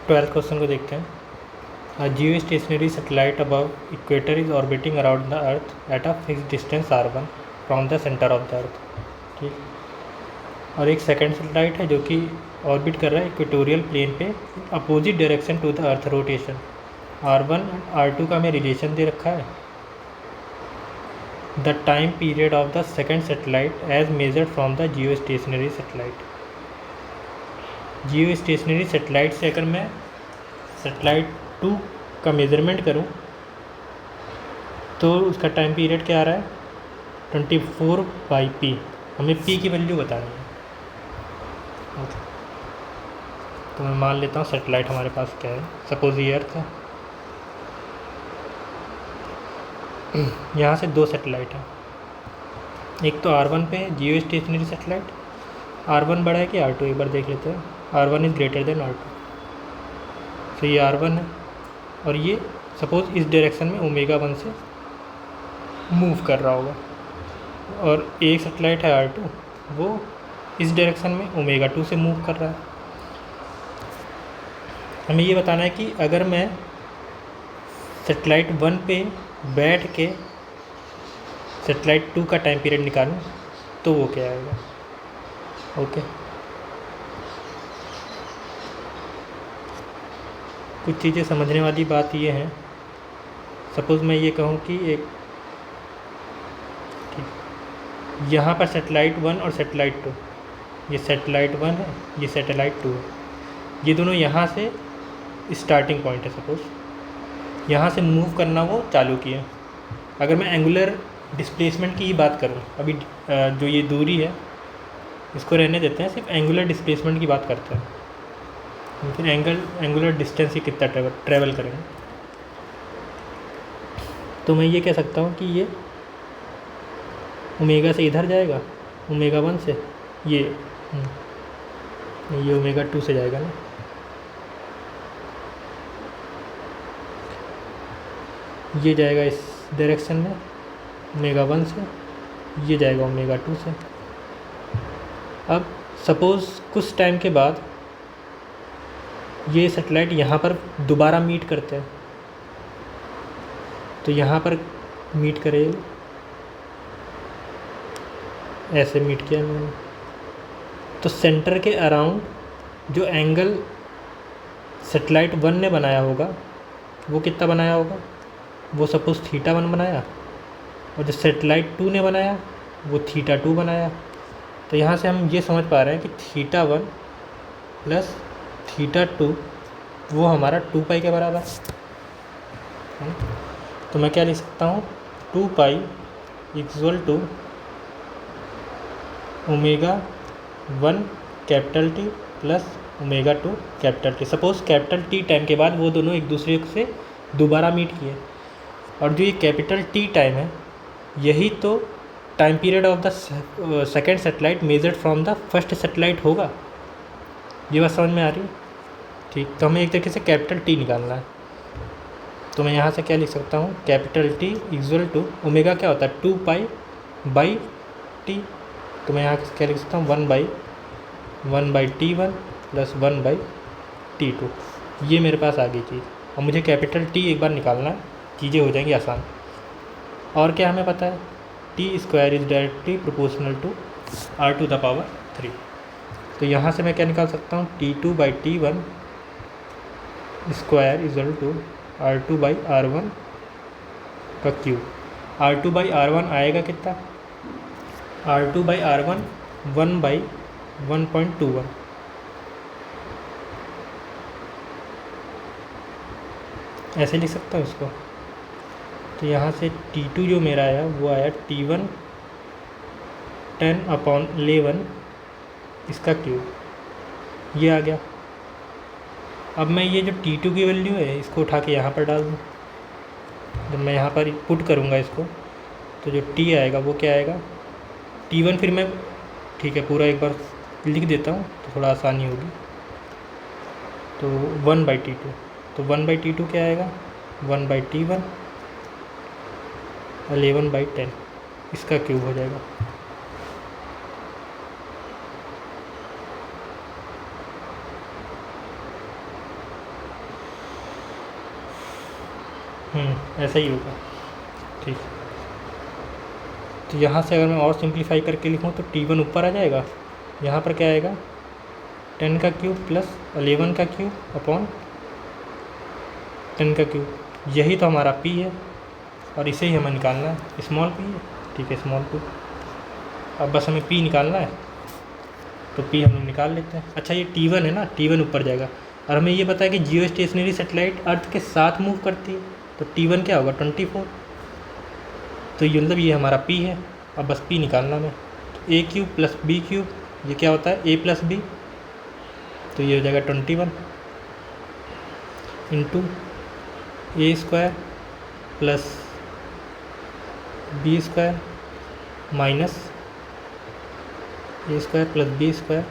12th question को देखते हैं। A geostationary satellite above equator is orbiting around the earth at a fixed distance r1 from the center of the earth। ठीक, और एक second satellite है जो कि ऑर्बिट कर रहा है इक्वेटोरियल प्लेन पे opposite direction to the earth rotation. r1 r2 का हमें रिलेशन दे रखा है। The time period of the second satellite as measured from the geostationary satellite. Geostationary satellite से अगर मैं सैटेलाइट 2 का मेज़रमेंट करूं तो उसका टाइम पीरियड क्या आ रहा है 24/p। हमें p की वैल्यू बतानी है। ओके, तो मैं मान लेता हूँ सैटेलाइट हमारे पास क्या है। सपोज ये अर्थ है, यहाँ से 2 सैटेलाइट हैं। एक तो r1 पे जियो स्टेशनरी सैटेलाइट, r1 बड़ा है कि r2 एक बार देख लेते हैं। r1 is greater than r2, तो ये r1 है और ये सपोज़ इस डायरेक्शन में ω1 से मूव कर रहा होगा। और एक सैटेलाइट है r2, वो इस डायरेक्शन में ω2 से मूव कर रहा है। हमें ये बताना है कि अगर मैं सैटेलाइट 1 पे बैठ के सैटेलाइट 2 का टाइम पीरियड निकालूं तो वो क्या आएगा। ओके, कुछ चीज़ें समझने वाली बात ये है। सपोज़ मैं ये कहूँ कि एक ठीक यहाँ पर सैटेलाइट 1 और सैटेलाइट 2, ये सैटेलाइट 1 है, ये सैटेलाइट 2 है। ये दोनों यहाँ से स्टार्टिंग पॉइंट है। सपोज़ यहाँ से मूव करना वो चालू किए। अगर मैं एंगुलर डिस्प्लेसमेंट की ही बात करूँ, अभी जो ये दूरी है इसको रहने देते हैं, सिर्फ एंगुलर डिस्प्लेसमेंट की बात करते हैं। फिर एंगुलर डिस्टेंस ही कितना ट्रैवल करेंगे। तो मैं ये कह सकता हूँ कि ये ओमेगा से इधर जाएगा, ω1 से ये ω2 से जाएगा ना। ये जाएगा इस डायरेक्शन में ω1 से, ये जाएगा ω2 से। अब सपोज़ कुछ टाइम के बाद ये सैटेलाइट यहाँ पर दोबारा मीट करते हैं, तो यहाँ पर मीट करेगा, ऐसे मीट किया मैंने। तो सेंटर के अराउंड जो एंगल सैटेलाइट 1 ने बनाया होगा वो कितना बनाया होगा, वो सपोज़ θ1 बनाया, और जो सैटेलाइट 2 ने बनाया वो θ2 बनाया। तो यहाँ से हम ये समझ पा रहे हैं कि θ1 प्लस θ2 वो हमारा 2π के बराबर है। तो मैं क्या लिख सकता हूँ 2π = ω1 capital T plus ω2 capital T। Suppose capital T time के बाद वो दोनों एक दूसरे से दोबारा मीट किए, और जो ये कैपिटल T टाइम है यही तो time period of the second satellite measured from the first satellite होगा। ये बात समझ में आ रही है? ठीक, तो हमें एक तरीके से कैपिटल T निकालना है। तो मैं यहाँ से क्या लिख सकता हूँ, कैपिटल T = ओमेगा क्या होता है 2π/T। तो मैं यहाँ क्या लिख सकता हूँ 1/T1 प्लस 1/T2। ये मेरे पास आ गई चीज़। और मुझे कैपिटल T एक बार निकालना है, चीज़ें हो जाएंगी आसान। और क्या हमें पता है, T² is directly proportional to r⁻3। तो यहाँ से मैं क्या निकाल सकता हूँ T2/T1² = r2/r1 का क्यूब। r2/r1 आएगा कितना, r2/r1 1/1.21। ऐसे लिख सकता हूँ इसको। तो यहाँ से T2 जो मेरा आया वो आया T1 10/11 इसका क्यूब, ये आ गया। अब मैं ये जो T2 की वैल्यू है इसको उठा के यहाँ पर डाल दूँ। जब मैं यहाँ पर पुट करूँगा इसको तो जो T आएगा वो क्या आएगा T1। फिर मैं ठीक है पूरा एक बार लिख देता हूँ तो थोड़ा आसानी होगी। तो 1/T2, तो 1/T2 क्या आएगा 1/T1 11/10 इसका क्यूब हो जाएगा। ऐसा ही होगा। ठीक, तो यहाँ से अगर मैं और सिंप्लीफाई करके लिखूँ तो T1 ऊपर आ जाएगा, यहाँ पर क्या आएगा 10 का क्यूब प्लस 11 का क्यूब अपॉन 10 का क्यूब, यही तो हमारा P है और इसे ही हमें निकालना है, स्मॉल p है। ठीक है, स्मॉल p। अब बस हमें P निकालना है, तो P हम लोग निकाल लेते हैं। अच्छा, ये T1 है ना, T1 ऊपर जाएगा और हमें ये पता है कि जियो स्टेशनरी सेटेलाइट अर्थ के साथ मूव करती है, तो T1 क्या होगा 24। तो ये मतलब ये हमारा P है। अब बस P निकालना है। तो a cube plus B cube, ये क्या होता है a प्लस बी, तो ये हो जाएगा 21 into A square plus B square minus A square plus B square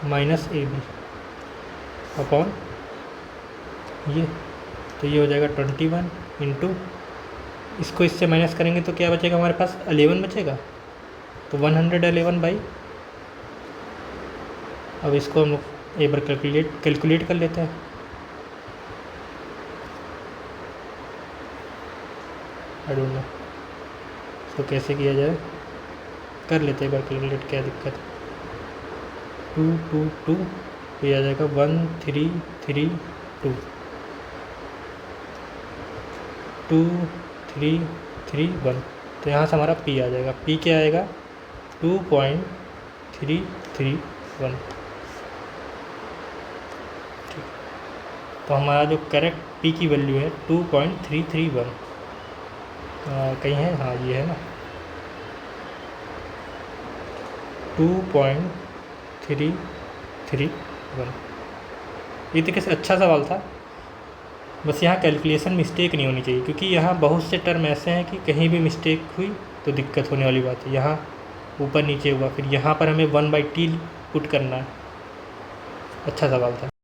minus A B upon ये, तो ये हो जाएगा 21 इंटू, इसको इससे माइनस करेंगे तो क्या बचेगा हमारे पास 11 बचेगा, तो 111 अब इसको हम लोग एक बार कैलकुलेट कर लेते हैं। आई डोंट नो इसको कैसे किया जाए, कर लेते हैं एक बार कैलकुलेट, क्या दिक्कत है। 2 2 2 तो ये आ जाएगा 1 3 3 2 2 3 3 1, तो यहाँ से हमारा P आ जाएगा। P क्या आएगा 2.331। ठीक, तो हमारा जो करेक्ट P की वैल्यू है 2.331, कहीं है, हाँ ये है ना 2.331। ये तो कैसे अच्छा सवाल था, बस यहाँ कैलकुलेशन मिस्टेक नहीं होनी चाहिए, क्योंकि यहाँ बहुत से टर्म ऐसे हैं कि कहीं भी मिस्टेक हुई तो दिक्कत होने वाली बात है। यहाँ ऊपर नीचे हुआ, फिर यहाँ पर हमें 1/t पुट करना है। अच्छा सवाल था।